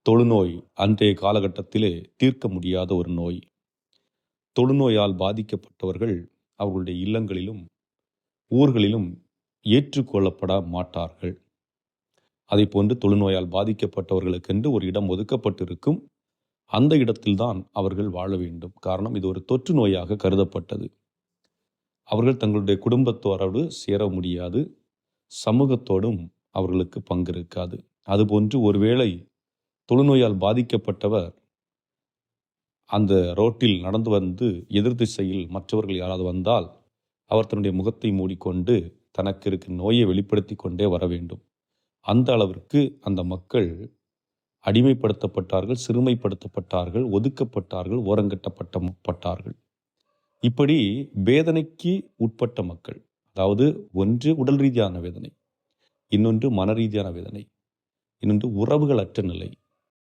தொழுநோய் அன்றைய காலகட்டத்திலே தீர்க்க முடியாத ஒரு நோய். தொழுநோயால் பாதிக்கப்பட்டவர்கள் அவர்களுடைய இல்லங்களிலும் ஊர்களிலும் ஏற்றுக்கொள்ளப்பட மாட்டார்கள். அதைப்போன்று தொழுநோயால் பாதிக்கப்பட்டவர்களுக்கென்று ஒரு இடம் ஒதுக்கப்பட்டிருக்கும். அந்த இடத்தில்தான் அவர்கள் வாழ வேண்டும். காரணம், இது ஒரு தொற்று நோயாக கருதப்பட்டது. அவர்கள் தங்களுடைய குடும்பத்தோரோடு சேர முடியாது, சமூகத்தோடும் அவர்களுக்கு பங்கு இருக்காது. அதுபோன்று ஒருவேளை தொழுநோயால் பாதிக்கப்பட்டவர் அந்த ரோட்டில் நடந்து வந்து எதிர் திசையில் மற்றவர்கள் யாராவது வந்தால் அவர் தன்னுடைய முகத்தை மூடிக்கொண்டு தனக்கு இருக்கும் நோயை வெளிப்படுத்தி கொண்டே வர வேண்டும். அந்த அளவிற்கு அந்த மக்கள் அடிமைப்படுத்தப்பட்டார்கள், சிறுமைப்படுத்தப்பட்டார்கள், ஒதுக்கப்பட்டார்கள், ஓரங்கட்டப்பட்டார்கள். இப்படி வேதனைக்கு உட்பட்ட மக்கள், அதாவது ஒன்று உடல் ரீதியான வேதனை, இன்னொன்று மன ரீதியான வேதனை, இன்னொன்று உறவுகளற்ற நிலை,